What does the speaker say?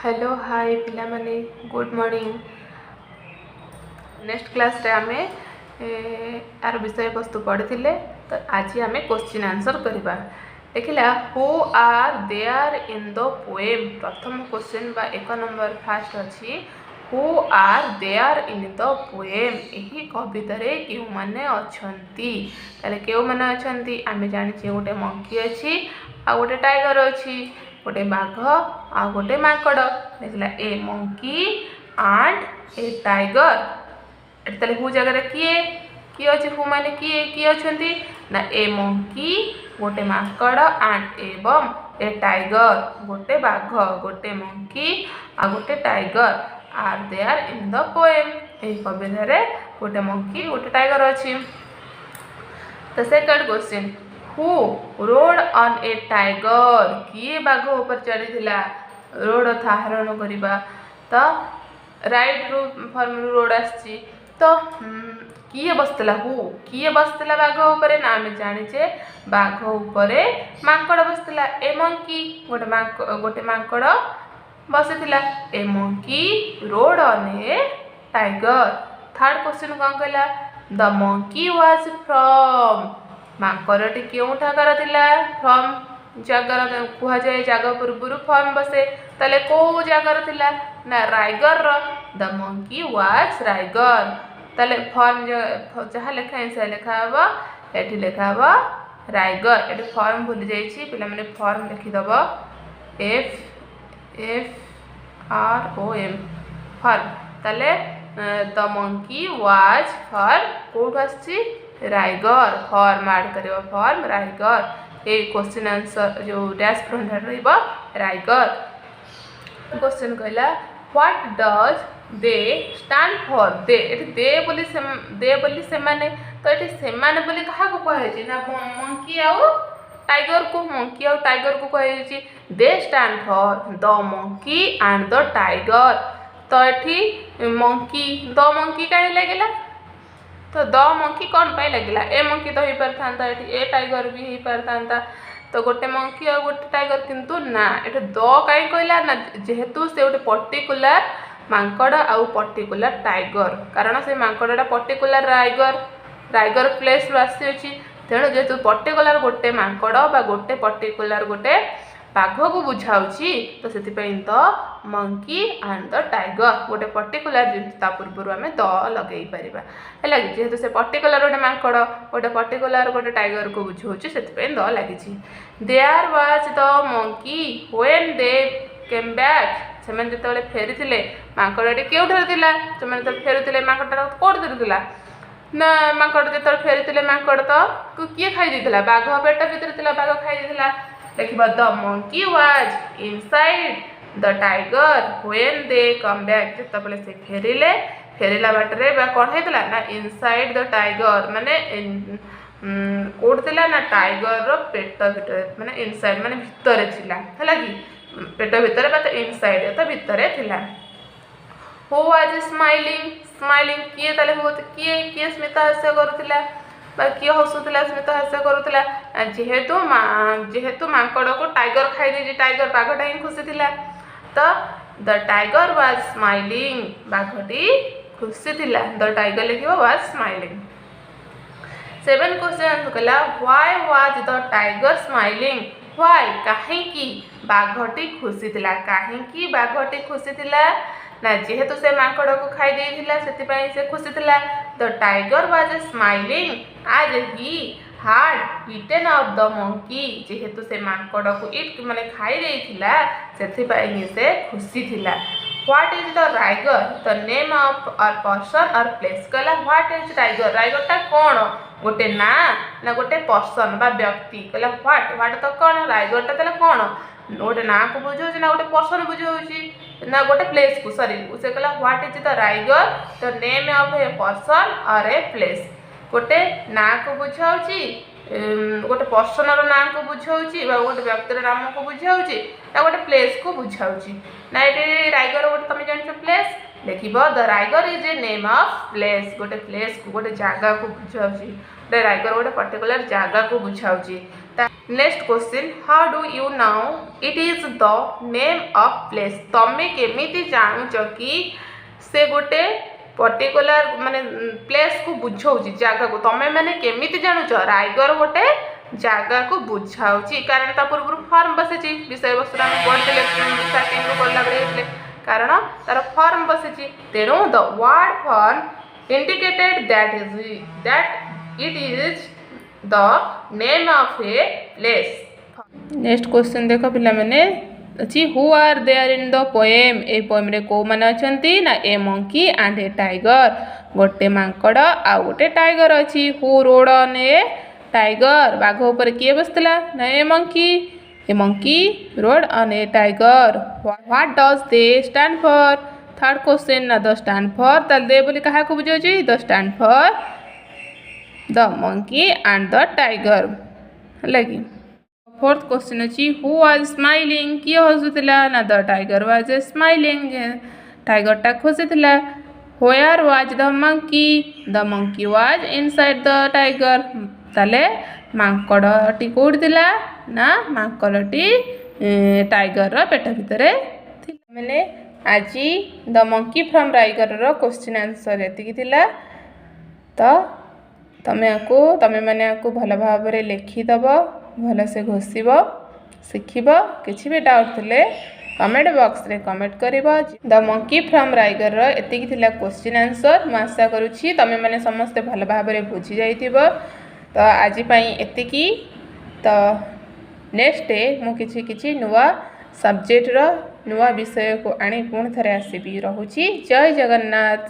Hello hi पिला माने good morning. Next class रे आमे यार विषय वस्तु पढ़ी तो आज आमे क्वेश्चन आंसर करवा। देखिला who are there in the poem. प्रथम क्वेश्चन बा एक नंबर फास्ट अच्छी who are there in the poem. यही कवितारे क्यों माने अछंती ताले क्यों माने अछंती आमे जानिछे गोटे मंकी अछि आ गोटे टाइगर अछि गोटे बाघ आ गोटे माकड़। देखला a monkey and a tiger एतले हु जगह किए किए अछि हु माने किए किए अछंती ना ए मंकी गोटे माकड़ एंड एवं ए टाइगर गोटे बाघ गोटे मंकी आ गोटे tiger are there in the poem. ए कविता रे गोटे मंकी गोटे टाइगर अछि। The second question who rode on a tiger. किए बाघ ऊपर चढ़ीला रोड था हरण करवा तो राइट रू फॉर्म रू रोड आसी तो किए बसला हु किए बसला बाघ ऊपर ना आमे जानिचे बाघ ऊपर माकड़ बसला ए मंकी गोटे माकड़ बसला a monkey rode on a tiger. Third question कौन कहला द मंकी वाज फ्रॉम। माकड़टी क्यों ठाकर थिला फ्रॉम जगर कह जाए जगह पूर्व फॉर्म बसे ताले को जगर थिला ना rigor the monkey was rigor ताले फॉर्म जहाँ लिखा है से लिखा हबो एठी लिखा हबो राइगर। एठी फॉर्म भूल जाइछि पिला माने फॉर्म लिखि दबो FROM फॉर्म ताले द मंकी वाज फॉर कोड आछि राइगर फॉर्म ऐड करियो फॉर्म राइगर। ए क्वेश्चन आंसर जो डैश फ्रंट रहइबो राइगर। क्वेश्चन कहला what does they stand for. They बोली से माने तो एठी से माने बोली कहा को कहै छी ना मंकी आउ टाइगर को मंकी आउ टाइगर को कहै छी दे stand for the monkey and the tiger. तो एठी मंकी द मंकी काहे लागला तो द मंकी कौन पाई लगिला ए मंकी तो ही परथांता एठी ए टाइगर भी ही परथांता तो गोटे मंकी और गोटे टाइगर किंतु ना एठी द काई कहला ना जेहेतु से गोटे पर्टिकुलर मांकड़ आउ पर्टिकुलर टाइगर कारण से मांकड़टा पर्टिकुलर राइगर प्लेस रू आसी अछि तेणु जेहेतु पर्टिकुलर गोटे मांकड़ बा गोटे पर्टिकुलर गोटे बाघ को बुझाउछि तो सेतिपई the monkey and the tiger गोटे पर्टिकुलर जिनता पूर्व आमे द लगेई परिबा हैला जेहेतु से पर्टिकुलर गोटे मांकड़ गोटे पर्टिकुलर गोटे टाइगर को बुझाउछि सेतिपई द लागिछि। There was the monkey when they came back. सेमन जतबेले फेरिथिले मांकड़टी केउठर थिला सेमन त फेरुथिले मांकड़टा कोड दिरथिला ना मांकड़ जतबेले फेरिथिले मांकड़ तो किए खाइ दिथिला बाघ पेट भीतर थिला बाघ खाइ दिथिला। देखिबा the monkey was inside the tiger when they come back. जतबेले से फेरिला बाटरे बा कोन हेतला ना इनसाइड द टाइगर माने कोड थिला ना टाइगर रो पेट भीतर माने इनसाइड माने भीतर थिला हैला कि पेट भीतर बा तो इनसाइड तो भीतर थिला। हु वाज स्माइलिंग किए ताले हो किए स्मित हास्य करूथिला बा किए हसुथिला स्मित हास्य करूथिला जेहेतु मांकड़ को टाइगर खाई दे टाइगर बाघटा ही खुशी थिला तो द टाइगर वाज स्माइलिंग बाघटी खुशी थिला द टाइगर लिखिबो वाज स्माइलिंग। 7 क्वेश्चन कहला why was the tiger smiling. Why काहे की बाघटी खुशी थिला काहे की बाघटी खुशी थिला ना जेहेतु से मांकड़ को खाई देथिला सेतिपई से खुशी थिला। The tiger was smiling as he had eaten of the monkey. जेहेतु से मांकड़ को इट माने खाई देथिला सेतिपई से खुशी थिला। What is the rigor the name of और पर्सन और प्लेस। कहला व्हाट इज राइगर राइगरटा कौन गोटे ना गोटे पर्सन बा व्यक्ति। कहला व्हाट तो कौन राइगरटा तले कौन गोटे ना को बुझाउछि ना गोटे पर्सन बुझाउछि ना गोटे प्लेस को सॉरी उसे कहला what is the rigor the name of a person और ए प्लेस। गोटे ना को बुझाउछि गोटे पर्सन रो ना को बुझाउछि बा गोटे व्यक्तिर नाम को बुझाउछि ना गोटे प्लेस को बुझाउछि ना एटी राइगर गोटे तमे जानछो प्लेस देखिबो the Raigarh is a name of place गोटे प्लेस को गोटे जगह को बुझाउछि गोटे राइगर गोटे पर्टिकुलर जगह को बुझाउछि। Next question, how do you know it is the name of place. तमें केमिति जानुच कि से गोटे पर्टिकुलर माने प्लेस को बुझाऊँ जगह को तमें मैंने केमिति जानुच रायगढ़ गोटे जगह को बुझाऊँगी कारण ता पूर्व फॉर्म बसी विषय वस्तु आम पढ़ते स्टार्टिंग पढ़ला बेले कारण तार फॉर्म बसी तेणु the word from indicated that it is the name of a place. Next question देख पिला मैंने अच्छी who are there in the poem. ए पोएम रे को माने अछंती ना a monkey and a tiger गोटे मांकड़ आ गोटे टाइगर अछि। Who rode on a tiger बाघ ऊपर किए बसला ना a monkey rode on a tiger. What does they stand for. Third question ना द स्टैंड फॉर ताल दे बोली कहा को बुझाउची the stand for the monkey and the tiger लगी। फोर्थ क्वेश्चन अच्छी हु वाज स्माइलिंग किए हसुला ना the tiger was smiling tiger टा खुशीला। Where was the monkey was inside the tiger ताले मांकड़टी कौटी थिला ना मांकड़टी टाइगर रो पेट भितर थिला। मैंने आज द मंकी फ्रॉम रायगढ़ रो क्वेश्चन आंसर एतिकी थिला। तो तमें मैंने भल भाव लिखिदेव भल से घोषिब शिखब किसी भी डाउट थे कमेंट बॉक्स रे कमेंट कर। द मंकी फ्रॉम रायगढ़ एतिकी क्वेश्चन आंसर मैं आशा करुँची तमें मैंने समस्ते भल भाव बुझी जाइथिबो। तो आज एतिकी तो नेक्स्ट डे मुझे किसी नुआ सब्जेक्ट नुआ विषय को आनी पुणी थे आसबि। रहुची जय जगन्नाथ।